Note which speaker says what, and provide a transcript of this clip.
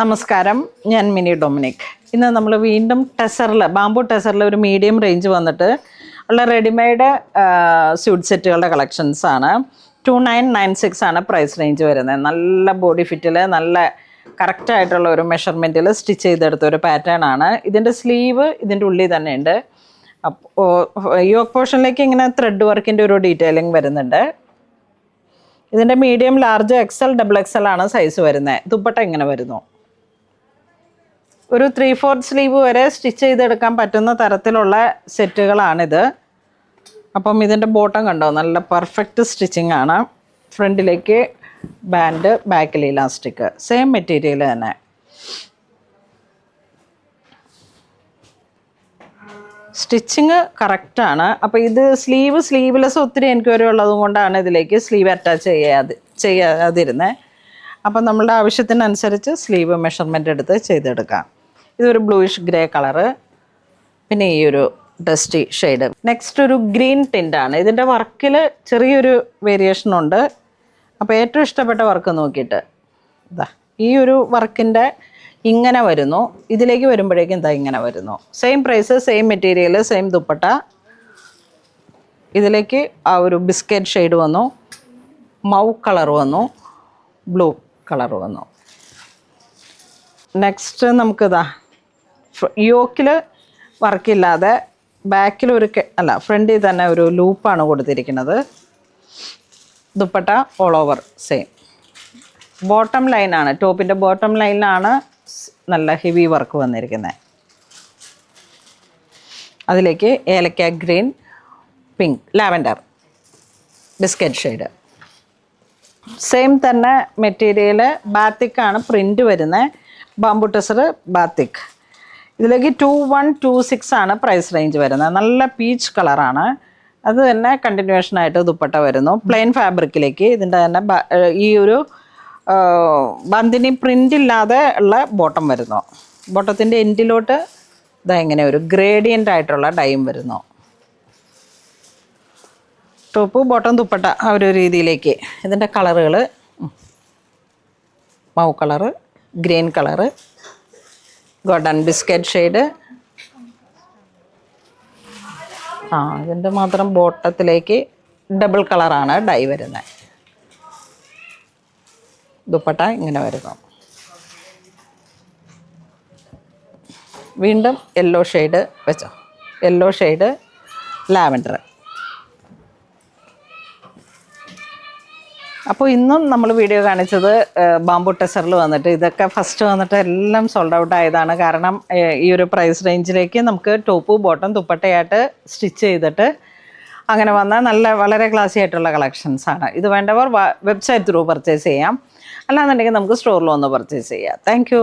Speaker 1: നമസ്കാരം, ഞാൻ mini Dominic. ഇന്ന് നമ്മൾ വീണ്ടും ബാംബു ടെസറിൽ ഒരു മീഡിയം റേഞ്ച് വന്നിട്ട് ഉള്ള റെഡിമെയ്ഡ് സ്യൂട്ട് സെറ്റുകളുടെ കളക്ഷൻസാണ്. 2996 ആണ് പ്രൈസ് റേഞ്ച് വരുന്നത്. നല്ല ബോഡി ഫിറ്റിൽ നല്ല കറക്റ്റായിട്ടുള്ള ഒരു മെഷർമെൻറ്റിൽ സ്റ്റിച്ച് ചെയ്തെടുത്ത ഒരു പാറ്റേൺ ആണ്. ഇതിൻ്റെ സ്ലീവ് ഇതിൻ്റെ ഉള്ളിൽ തന്നെ ഉണ്ട്. അപ്പോൾ യോക്ക് പോർഷനിലേക്ക് ഇങ്ങനെ ത്രെഡ് വർക്കിൻ്റെ ഒരു ഡീറ്റെയിലിംഗ് വരുന്നുണ്ട്. ഇതിൻ്റെ മീഡിയം, ലാർജ്, XL, XXL ആണ് സൈസ് വരുന്നത്. ദുപ്പട്ട ഇങ്ങനെ വരുന്നു. ഒരു 3/4 സ്ലീവ് വരെ സ്റ്റിച്ച് ചെയ്തെടുക്കാൻ പറ്റുന്ന തരത്തിലുള്ള സെറ്റുകളാണിത്. അപ്പം ഇതിൻ്റെ ബോട്ടം കണ്ടോ, നല്ല പെർഫെക്റ്റ് സ്റ്റിച്ചിങ് ആണ്. ഫ്രണ്ടിലേക്ക് ബാൻഡ്, ബാക്കിൽ ഇലാസ്റ്റിക്, സെയിം മെറ്റീരിയൽ തന്നെ. സ്റ്റിച്ചിങ് കറക്റ്റാണ്. അപ്പോൾ ഇത് സ്ലീവ്ലെസ് ഒത്തിരി എൻക്വയറി ഉള്ളത് കൊണ്ടാണ് ഇതിലേക്ക് സ്ലീവ് അറ്റാച്ച് ചെയ്യാതിരുന്നത്. അപ്പം നമ്മളുടെ ആവശ്യത്തിനനുസരിച്ച് സ്ലീവ് മെഷർമെൻ്റ് എടുത്ത് ചെയ്തെടുക്കാം. ഇതൊരു ബ്ലൂയിഷ് ഗ്രേ കളറ്, പിന്നെ ഈ ഒരു ഡസ്റ്റി ഷെയ്ഡ്. നെക്സ്റ്റ് ഒരു ഗ്രീൻ ടിൻ്റാണ്. ഇതിൻ്റെ വർക്കിൽ ചെറിയൊരു വേരിയേഷൻ ഉണ്ട്. അപ്പോൾ ഏറ്റവും ഇഷ്ടപ്പെട്ട വർക്ക് നോക്കിയിട്ട് ഇതാ ഈ ഒരു വർക്കിൻ്റെ ഇങ്ങനെ വരുന്നു. ഇതിലേക്ക് വരുമ്പോഴേക്കും ഇതാ ഇങ്ങനെ വരുന്നു. Same price, same material, same dupatta. ഇതിലേക്ക് ആ ഒരു ബിസ്ക്കറ്റ് ഷെയ്ഡ് വന്നു, മൗ കളർ വന്നു, ബ്ലൂ കളർ വന്നു. നെക്സ്റ്റ് നമുക്കിതാ യോക്കിൽ വർക്കില്ലാതെ ബാക്കിൽ ഫ്രണ്ടിൽ തന്നെ ഒരു ലൂപ്പാണ് കൊടുത്തിരിക്കുന്നത്. Dupatta all over same. Bottom ലൈനാണ്, ടോപ്പിൻ്റെ ബോട്ടം ലൈനിലാണ് നല്ല ഹെവി വർക്ക് വന്നിരിക്കുന്നത്. അതിലേക്ക് ഏലക്ക green, pink, lavender, biscuit shade. Same തന്നെ മെറ്റീരിയൽ, ബാത്തിക്കാണ് പ്രിൻ്റ് വരുന്നത്. Bamboo tussar batik. ഇതിലേക്ക് 2126 ആണ് പ്രൈസ് റേഞ്ച് വരുന്നത്. നല്ല പീച്ച് കളറാണ്. അത് തന്നെ കണ്ടിന്യൂഷനായിട്ട് ദുപ്പട്ട വരുന്നു. പ്ലെയിൻ ഫാബ്രിക്കിലേക്ക് ഇതിൻ്റെ തന്നെ ഈ ഒരു ബന്ദിനി പ്രിൻ്റ് ഇല്ലാതെ ഉള്ള ബോട്ടം വരുന്നു. ബോട്ടത്തിൻ്റെ എൻഡിലോട്ട് ഇതാ ഇങ്ങനെ ഒരു ഗ്രേഡിയൻ്റ് ആയിട്ടുള്ള ഡൈം വരുന്നു. ടോപ്പ്, ബോട്ടം, ദുപ്പട്ട ആ ഒരു രീതിയിലേക്ക്. ഇതിൻ്റെ കളറുകൾ mauve colour, green colour, golden biscuit shade. ഇതിൻ്റെ മാത്രം ബോട്ടത്തിലേക്ക് ഡബിൾ കളറാണ് ഡൈ വരുന്നത്. ദുപ്പട്ട ഇങ്ങനെ വരുന്നു. വീണ്ടും യെല്ലോ ഷെയ്ഡ് വെച്ചോ, യെല്ലോ ഷെയ്ഡ്, ലാവൻഡർ. അപ്പോൾ ഇന്നും നമ്മൾ വീഡിയോ കാണിച്ചത് ബാംബു ടെസറിൽ വന്നിട്ട് ഇതൊക്കെ ഫസ്റ്റ് വന്നിട്ട് എല്ലാം സോൾഡ് ഔട്ട് ആയതാണ്. കാരണം ഈ ഒരു പ്രൈസ് റേഞ്ചിലേക്ക് നമുക്ക് ടോപ്പ്, ബോട്ടം, ദുപ്പട്ടയായിട്ട് സ്റ്റിച്ച് ചെയ്തിട്ട് അങ്ങനെ വന്ന വളരെ ക്ലാസി ആയിട്ടുള്ള കളക്ഷൻസാണ്. ഇത് വേണ്ടവർ വെബ്സൈറ്റ് ത്രൂ പർച്ചേസ് ചെയ്യാം, അല്ലാന്നുണ്ടെങ്കിൽ നമുക്ക് സ്റ്റോറിൽ വന്ന് പർച്ചേസ് ചെയ്യാം. താങ്ക്